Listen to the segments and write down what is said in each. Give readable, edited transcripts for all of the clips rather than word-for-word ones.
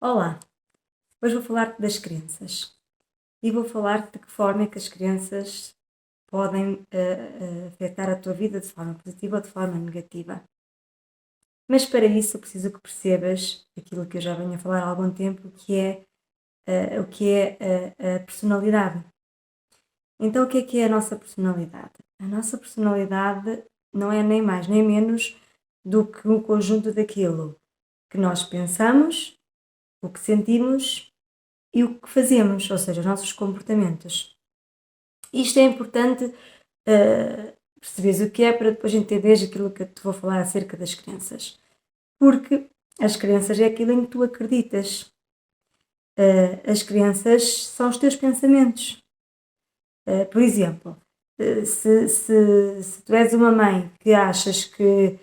Olá, hoje vou falar-te das crenças e vou falar-te de que forma é que as crenças podem afetar a tua vida de forma positiva ou de forma negativa. Mas para isso eu preciso que percebas aquilo que eu já venho a falar há algum tempo, o que é a personalidade. Então o que é a nossa personalidade? A nossa personalidade não é nem mais nem menos do que um conjunto daquilo que nós pensamos, o que sentimos e o que fazemos, ou seja, os nossos comportamentos. Isto é importante perceberes o que é para depois entenderes aquilo que eu te vou falar acerca das crenças. Porque as crenças é aquilo em que tu acreditas. As crenças são os teus pensamentos. Por exemplo, se tu és uma mãe que achas que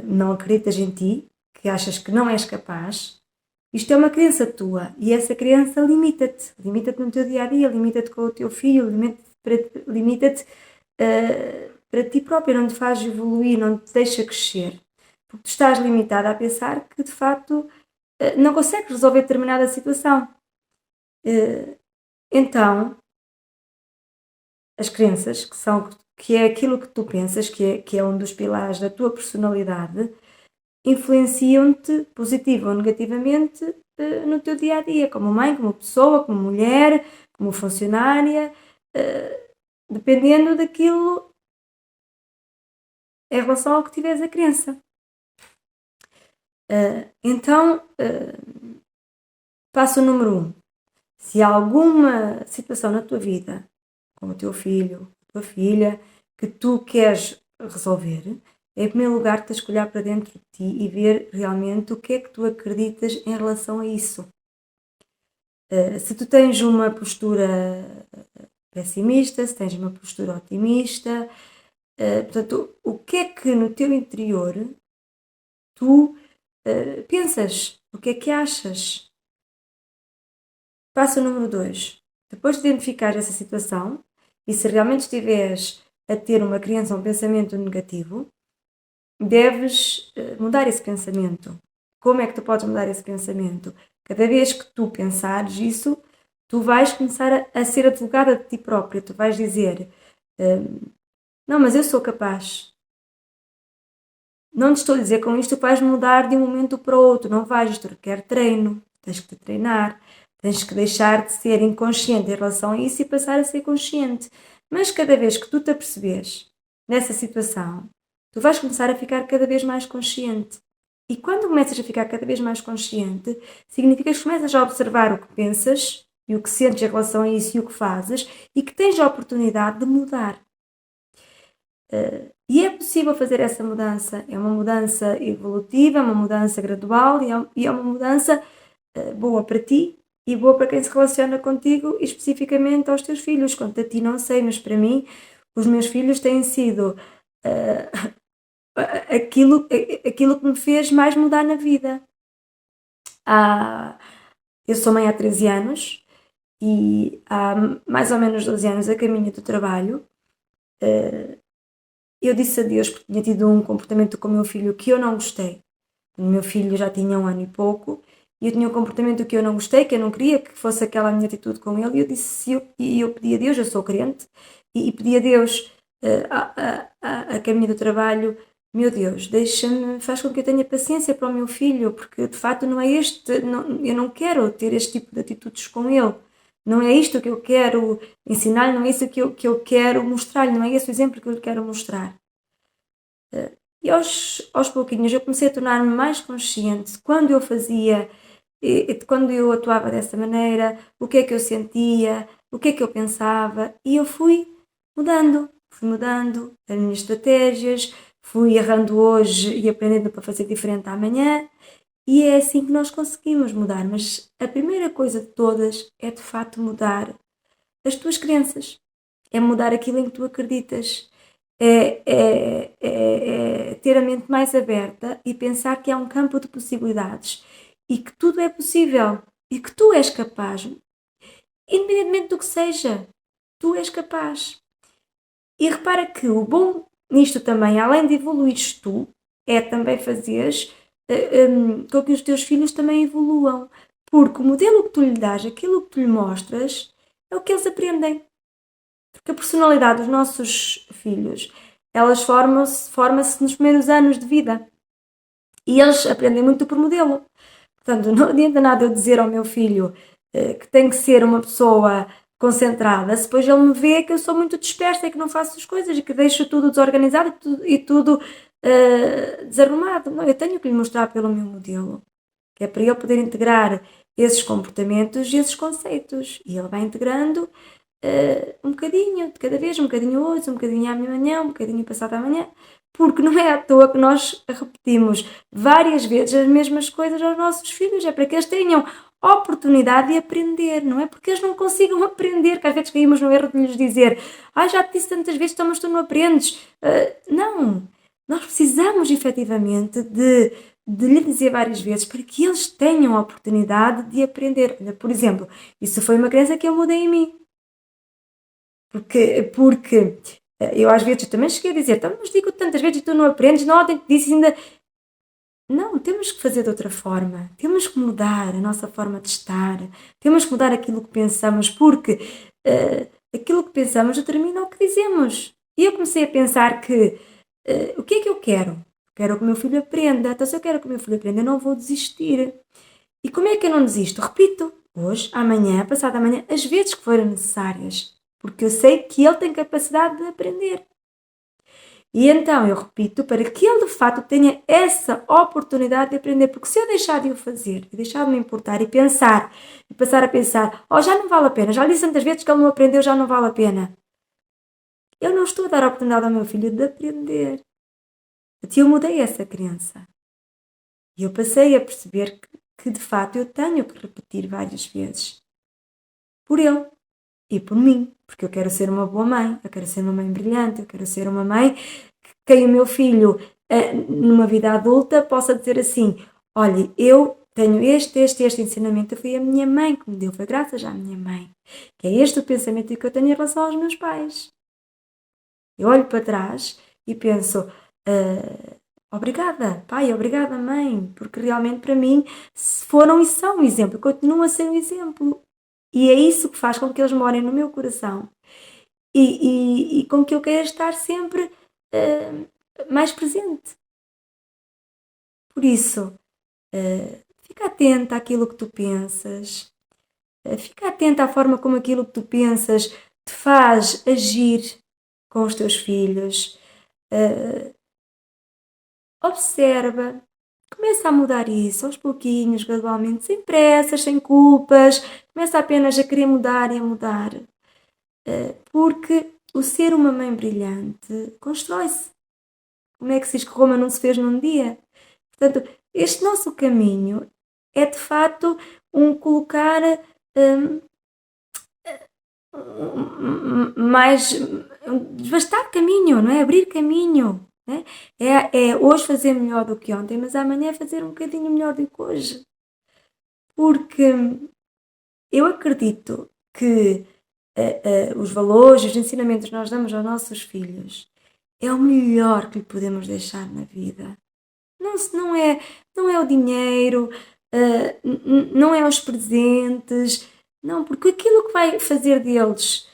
não acreditas em ti, que achas que não és capaz, isto é uma crença tua e essa crença limita-te no teu dia a dia, limita-te com o teu filho, limita-te para ti própria, não te faz evoluir, não te deixa crescer, porque tu estás limitada a pensar que de facto não consegues resolver determinada situação. Então, as crenças, que é aquilo que tu pensas, que é um dos pilares da tua personalidade, influenciam-te positiva ou negativamente no teu dia a dia, como mãe, como pessoa, como mulher, como funcionária, dependendo daquilo em relação ao que tiveres a crença. Então, passo número 1. Se há alguma situação na tua vida, com o teu filho, a tua filha, que tu queres resolver, em primeiro lugar tens que olhar para dentro de ti e ver realmente o que é que tu acreditas em relação a isso. Se tu tens uma postura pessimista, se tens uma postura otimista, portanto, o que é que no teu interior tu pensas? O que é que achas? Passo número 2. Depois de identificar essa situação, e se realmente estiveres a ter uma crença ou um pensamento negativo, deves mudar esse pensamento. Como é que tu podes mudar esse pensamento? Cada vez que tu pensares isso, tu vais começar a ser advogada de ti própria. Tu vais dizer, não, mas eu sou capaz. Não te estou a dizer com isto que vais mudar de um momento para o outro. Não vais, isto requer treino. Tens que te treinar. Tens que deixar de ser inconsciente em relação a isso e passar a ser consciente. Mas cada vez que tu te aperceberes nessa situação, tu vais começar a ficar cada vez mais consciente. E quando começas a ficar cada vez mais consciente, significa que começas a observar o que pensas e o que sentes em relação a isso e o que fazes e que tens a oportunidade de mudar. E é possível fazer essa mudança. É uma mudança evolutiva, é uma mudança gradual e é uma mudança boa para ti e boa para quem se relaciona contigo e especificamente aos teus filhos. Quanto a ti não sei, mas para mim os meus filhos têm sido aquilo que me fez mais mudar na vida. Eu sou mãe há 13 anos e há mais ou menos 12 anos a caminho do trabalho. Eu disse adeus porque tinha tido um comportamento com o meu filho que eu não gostei. O meu filho já tinha 1 ano e pouco e eu tinha um comportamento que eu não gostei, que eu não queria que fosse aquela minha atitude com ele. E eu disse, eu pedi a Deus, eu sou crente, e pedi a Deus a caminho do trabalho, meu Deus, deixa-me, faz com que eu tenha paciência para o meu filho, porque de facto não é eu não quero ter este tipo de atitudes com ele. Não é isto que eu quero ensinar, não é isso que eu quero mostrar, não é esse o exemplo que eu lhe quero mostrar. E aos pouquinhos eu comecei a tornar-me mais consciente quando eu fazia, quando eu atuava dessa maneira, o que é que eu sentia, o que é que eu pensava, e eu fui mudando as minhas estratégias, fui errando hoje e aprendendo para fazer diferente amanhã, e é assim que nós conseguimos mudar. Mas a primeira coisa de todas é de facto mudar as tuas crenças, é mudar aquilo em que tu acreditas, é ter a mente mais aberta e pensar que há um campo de possibilidades e que tudo é possível e que tu és capaz, independentemente do que seja, tu és capaz. E repara que o bom nisto também, além de evoluires tu, é também fazeres com que os teus filhos também evoluam. Porque o modelo que tu lhe dás, aquilo que tu lhe mostras, é o que eles aprendem. Porque a personalidade dos nossos filhos, elas forma-se nos primeiros anos de vida. E eles aprendem muito por modelo. Portanto, não adianta nada eu dizer ao meu filho que tem que ser uma pessoa concentrada, se depois ele me vê que eu sou muito dispersa e que não faço as coisas e que deixo tudo desorganizado e tudo desarrumado. Não, eu tenho que lhe mostrar pelo meu modelo, que é para ele poder integrar esses comportamentos e esses conceitos. E ele vai integrando um bocadinho, de cada vez, um bocadinho hoje, um bocadinho amanhã, um bocadinho passado amanhã, porque não é à toa que nós repetimos várias vezes as mesmas coisas aos nossos filhos, é para que eles tenham oportunidade de aprender, não é porque eles não consigam aprender, que às vezes caímos no erro de lhes dizer já te disse tantas vezes, então, mas tu não aprendes. Não, nós precisamos efetivamente de lhe dizer várias vezes para que eles tenham a oportunidade de aprender. Por exemplo, isso foi uma crença que eu mudei em mim. Porque eu às vezes também cheguei a dizer, então, mas digo tantas vezes e tu não aprendes, não, tem que dizer ainda. Não, temos que fazer de outra forma. Temos que mudar a nossa forma de estar. Temos que mudar aquilo que pensamos, porque aquilo que pensamos determina o que dizemos. E eu comecei a pensar que o que é que eu quero? Quero que o meu filho aprenda. Então, se eu quero que o meu filho aprenda, eu não vou desistir. E como é que eu não desisto? Repito, hoje, amanhã, passado amanhã, as vezes que forem necessárias. Porque eu sei que ele tem capacidade de aprender. E então eu repito para que ele de fato tenha essa oportunidade de aprender, porque se eu deixar de o fazer, e deixar de me importar e pensar, e passar a pensar, já não vale a pena, já lhe disse tantas vezes que ele não aprendeu, já não vale a pena. Eu não estou a dar a oportunidade ao meu filho de aprender. Eu mudei essa crença. E eu passei a perceber que de fato eu tenho que repetir várias vezes. Por ele e por mim, porque eu quero ser uma boa mãe, eu quero ser uma mãe brilhante, eu quero ser uma mãe que o meu filho, numa vida adulta, possa dizer assim, olha, eu tenho este ensinamento, foi a minha mãe que me deu, foi graças à minha mãe. Que é este o pensamento que eu tenho em relação aos meus pais. Eu olho para trás e penso, obrigada pai, obrigada mãe, porque realmente para mim foram e são um exemplo, continuam a ser um exemplo. E é isso que faz com que eles morem no meu coração e com que eu queira estar sempre mais presente. Por isso, fica atenta àquilo que tu pensas, fica atenta à forma como aquilo que tu pensas te faz agir com os teus filhos. Observa, começa a mudar isso aos pouquinhos, gradualmente, sem pressas, sem culpas, começa apenas a querer mudar e a mudar. Porque o ser uma mãe brilhante constrói-se. Como é que se diz que Roma não se fez num dia? Portanto, este nosso caminho é de facto um colocar mais desvastar caminho, não é? Abrir caminho. Não é? É hoje fazer melhor do que ontem, mas amanhã fazer um bocadinho melhor do que hoje. Porque eu acredito que os valores, os ensinamentos que nós damos aos nossos filhos é o melhor que lhe podemos deixar na vida. Não é o dinheiro, não é os presentes, não, porque aquilo que vai fazer deles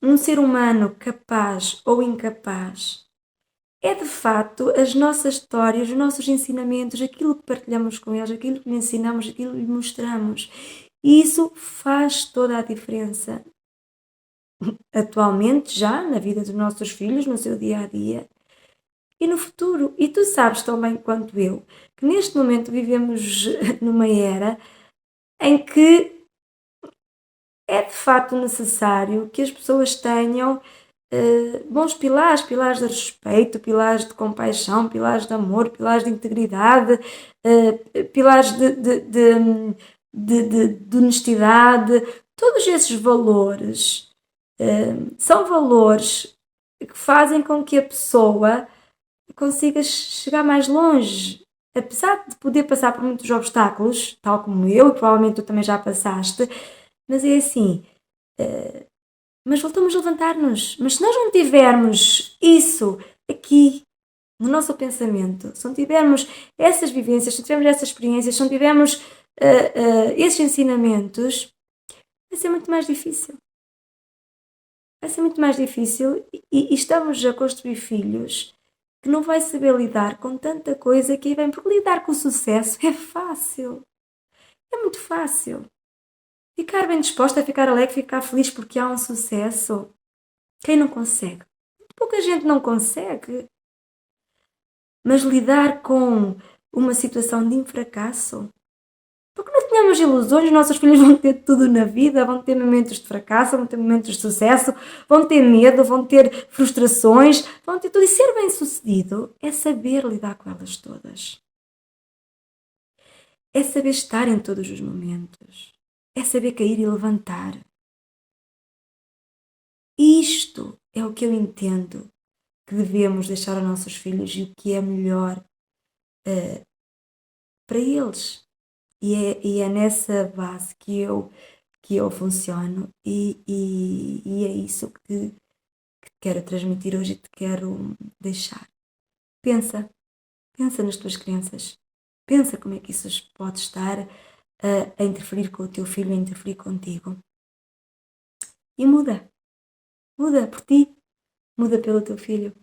um ser humano capaz ou incapaz é de facto as nossas histórias, os nossos ensinamentos, aquilo que partilhamos com eles, aquilo que lhe ensinamos, aquilo que lhe mostramos. E isso faz toda a diferença. Atualmente, já na vida dos nossos filhos, no seu dia a dia e no futuro. E tu sabes tão bem quanto eu que neste momento vivemos numa era em que é de facto necessário que as pessoas tenham bons pilares de respeito, pilares de compaixão, pilares de amor, pilares de integridade, pilares de honestidade. Todos esses valores são valores que fazem com que a pessoa consiga chegar mais longe. Apesar de poder passar por muitos obstáculos, tal como eu, e provavelmente tu também já passaste, mas é assim, mas voltamos a levantar-nos. Mas se nós não tivermos isso aqui no nosso pensamento, se não tivermos essas vivências, se não tivermos essas experiências, se não tivermos esses ensinamentos, vai ser muito mais difícil. Vai ser muito mais difícil e estamos a construir filhos que não vai saber lidar com tanta coisa que aí vem, porque lidar com o sucesso é fácil, é muito fácil. Ficar bem disposta a ficar alegre, ficar feliz porque há um sucesso, quem não consegue? Pouca gente não consegue, mas lidar com uma situação de fracasso, porque não tenhamos ilusões, os nossos filhos vão ter tudo na vida, vão ter momentos de fracasso, vão ter momentos de sucesso, vão ter medo, vão ter frustrações, vão ter tudo. E ser bem-sucedido é saber lidar com elas todas. É saber estar em todos os momentos. É saber cair e levantar. Isto é o que eu entendo que devemos deixar aos nossos filhos e o que é melhor para eles. E é nessa base que eu funciono e é isso que quero transmitir hoje e te quero deixar. Pensa, pensa nas tuas crianças. Pensa como é que isso pode estar a interferir com o teu filho, a interferir contigo. E muda. Muda por ti, muda pelo teu filho.